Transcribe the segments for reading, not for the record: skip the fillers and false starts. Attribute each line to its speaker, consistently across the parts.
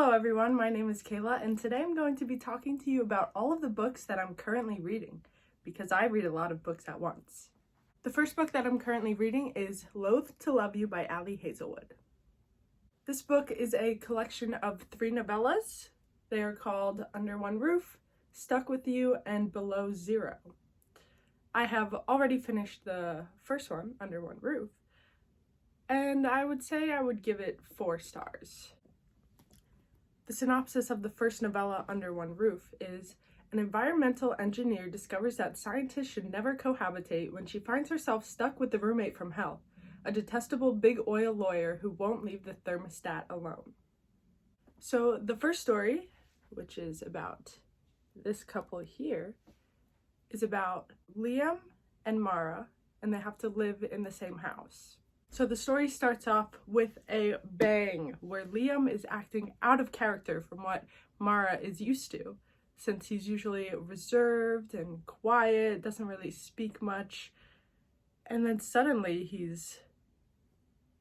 Speaker 1: Hello everyone, my name is Kayla, and today I'm going to be talking to you about all of the books that I'm currently reading, because I read a lot of books at once. The first book that I'm currently reading is Loathe to Love You by Ali Hazelwood. This book is a collection of 3 novellas. They are called Under One Roof, Stuck With You, and Below Zero. I have already finished the first one, Under One Roof, and I would say I would give it 4 stars. The synopsis of the first novella, Under One Roof, is an environmental engineer discovers that scientists should never cohabitate when she finds herself stuck with the roommate from hell, a detestable big oil lawyer who won't leave the thermostat alone. So the first story, which is about this couple here, is about Liam and Mara, and they have to live in the same house. So the story starts off with a bang, where Liam is acting out of character from what Mara is used to, since he's usually reserved and quiet, doesn't really speak much, and then suddenly he's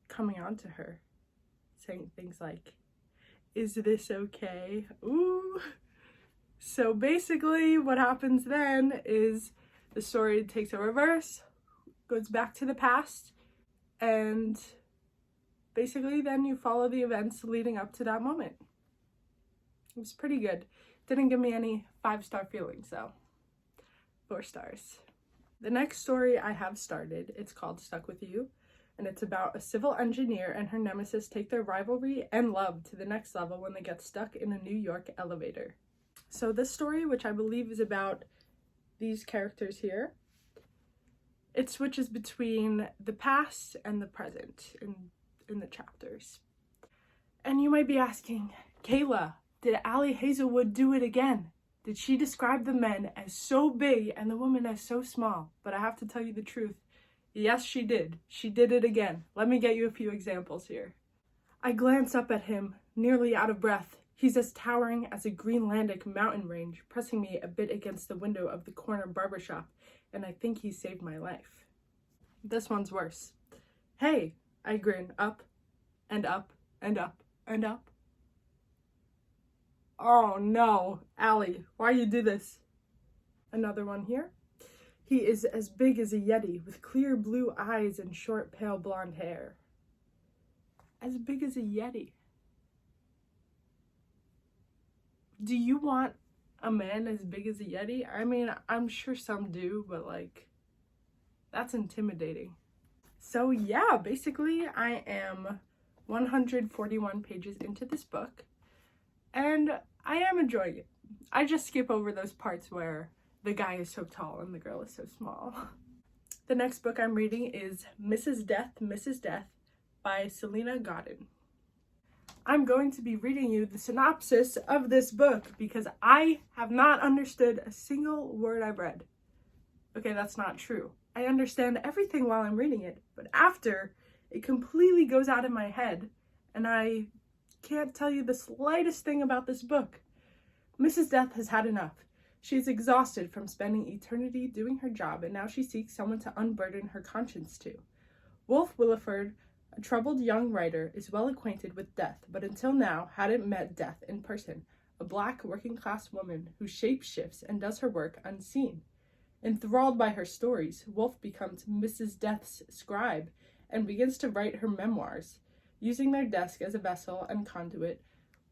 Speaker 1: coming on to her, saying things like, "Is this okay? Ooh." So basically what happens then is the story takes a reverse, goes back to the past, and basically then you follow the events leading up to that moment. It was pretty good. Didn't give me any 5-star feelings though. 4 stars. The next story I have started, it's called Stuck With You, and it's about a civil engineer and her nemesis take their rivalry and love to the next level when they get stuck in a New York elevator. So this story, which I believe is about these characters here, it switches between the past and the present in the chapters. And you might be asking, Kayla, did Ali Hazelwood do it again? Did she describe the men as so big and the women as so small? But I have to tell you the truth. Yes, she did. She did it again. Let me get you a few examples here. I glance up at him, nearly out of breath. He's as towering as a Greenlandic mountain range, pressing me a bit against the window of the corner barbershop, and I think he saved my life. This one's worse. Hey, I grin, up and up and up and up. Oh no, Ali, why you do this? Another one here. He is as big as a yeti, with clear blue eyes and short pale blonde hair. As big as a yeti. Do you want a man as big as a yeti? I mean, I'm sure some do, but like, that's intimidating. So yeah, basically I am 141 pages into this book, and I am enjoying it. I just skip over those parts where the guy is so tall and the girl is so small. The next book I'm reading is Mrs. Death by Selena Godin. I'm going to be reading you the synopsis of this book because I have not understood a single word I've read. Okay, that's not true. I understand everything while I'm reading it, but after, it completely goes out of my head, and I can't tell you the slightest thing about this book. Mrs. Death has had enough. She is exhausted from spending eternity doing her job, and now she seeks someone to unburden her conscience to. Wolfe Williford, a troubled young writer, is well acquainted with Death, but until now hadn't met Death in person, a black working-class woman who shape-shifts and does her work unseen. Enthralled by her stories, Wolfe becomes Mrs. Death's scribe and begins to write her memoirs. Using their desk as a vessel and conduit,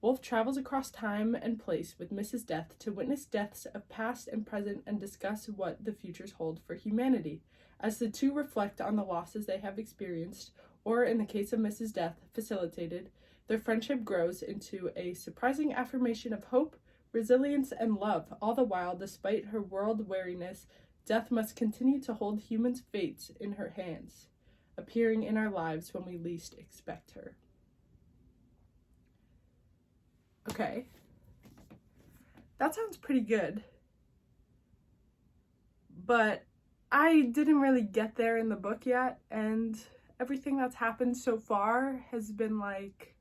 Speaker 1: Wolfe travels across time and place with Mrs. Death to witness deaths of past and present and discuss what the futures hold for humanity. As the two reflect on the losses they have experienced, or in the case of Mrs. Death, facilitated, their friendship grows into a surprising affirmation of hope, resilience, and love. All the while, despite her world weariness, Death must continue to hold humans' fates in her hands, appearing in our lives when we least expect her. Okay, that sounds pretty good, but I didn't really get there in the book yet, and everything that's happened so far has been like,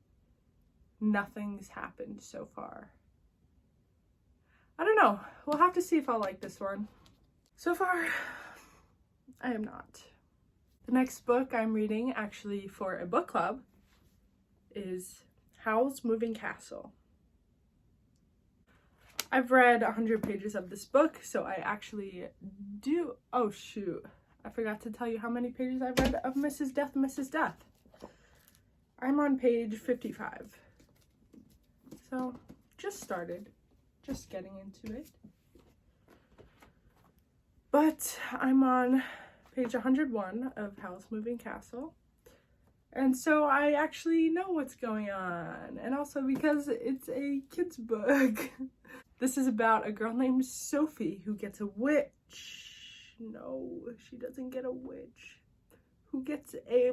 Speaker 1: nothing's happened so far. I don't know, we'll have to see if I like this one. So far, I am not. The next book I'm reading, actually for a book club, is Howl's Moving Castle. I've read 100 pages of this book, so I actually do... Oh, shoot. I forgot to tell you how many pages I've read of Mrs. Death, Mrs. Death. I'm on page 55. So, just started. Just getting into it. But I'm on page 101 of Howl's Moving Castle. And so I actually know what's going on. And also because it's a kid's book. This is about a girl named Sophie who gets a witch. No, she doesn't get a witch. Who gets a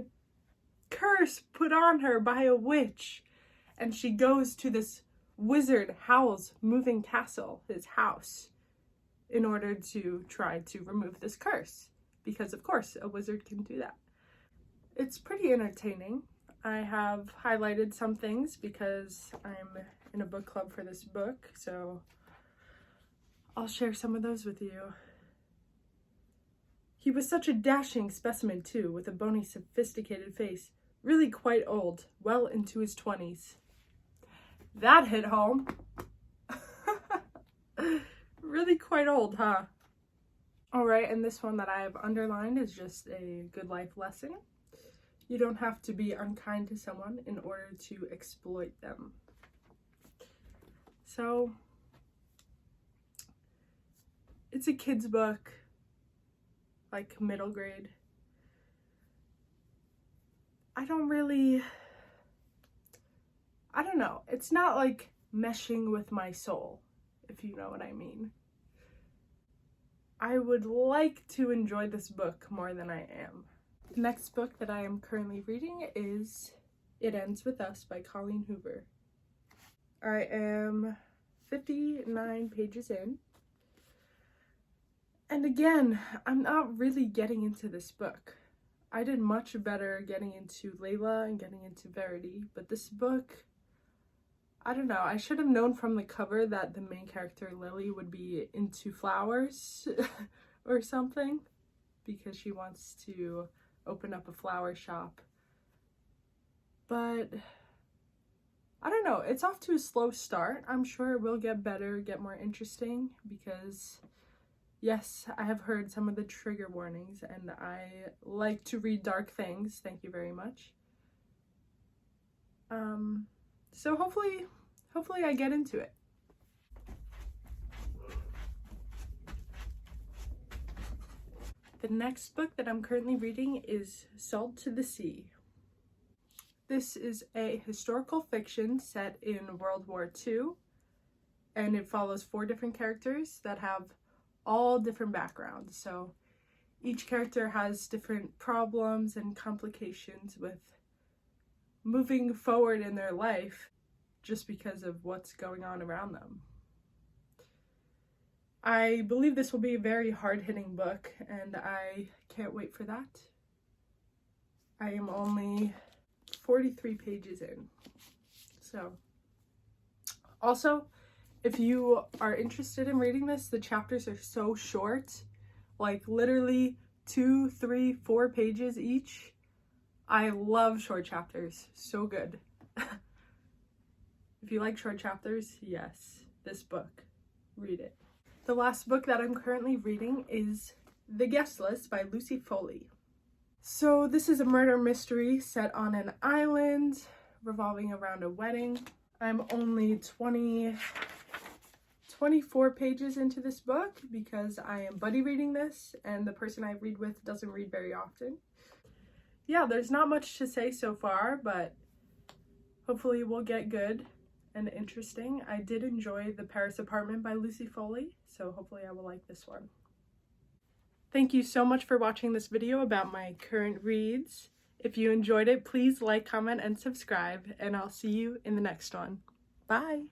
Speaker 1: curse put on her by a witch. And she goes to this wizard Howl's Moving Castle, his house, in order to try to remove this curse. Because of course, a wizard can do that. It's pretty entertaining. I have highlighted some things because I'm in a book club for this book, so I'll share some of those with you. He was such a dashing specimen too, with a bony, sophisticated face, really quite old, well into his 20s. That hit home. Really quite old, huh? Alright, and this one that I have underlined is just a good life lesson. You don't have to be unkind to someone in order to exploit them. So, it's a kid's book, like middle grade. I don't know. It's not like meshing with my soul, if you know what I mean. I would like to enjoy this book more than I am. The next book that I am currently reading is It Ends With Us by Colleen Hoover. I am 59 pages in. And again, I'm not really getting into this book. I did much better getting into Layla and getting into Verity, but this book, I don't know, I should have known from the cover that the main character, Lily, would be into flowers or something, because she wants to open up a flower shop. But I don't know, it's off to a slow start. I'm sure it will get better, get more interesting, because yes, I have heard some of the trigger warnings and I like to read dark things. Thank you very much. So hopefully I get into it. The next book that I'm currently reading is Salt to the Sea. This is a historical fiction set in World War II, and it follows 4 different characters that have all different backgrounds. So each character has different problems and complications with moving forward in their life just because of what's going on around them. I believe this will be a very hard-hitting book, and I can't wait for that. I am only 43 pages in. So, also, if you are interested in reading this, the chapters are so short, like literally 2, 3, 4 pages each. I love short chapters, so good. If you like short chapters, yes, this book, read it. The last book that I'm currently reading is The Guest List by Lucy Foley. So this is a murder mystery set on an island revolving around a wedding. I'm only 24 pages into this book because I am buddy reading this and the person I read with doesn't read very often. Yeah, there's not much to say so far, but hopefully we'll get good and interesting. I did enjoy The Paris Apartment by Lucy Foley, so hopefully I will like this one. Thank you so much for watching this video about my current reads. If you enjoyed it, please like, comment, and subscribe, and I'll see you in the next one. Bye!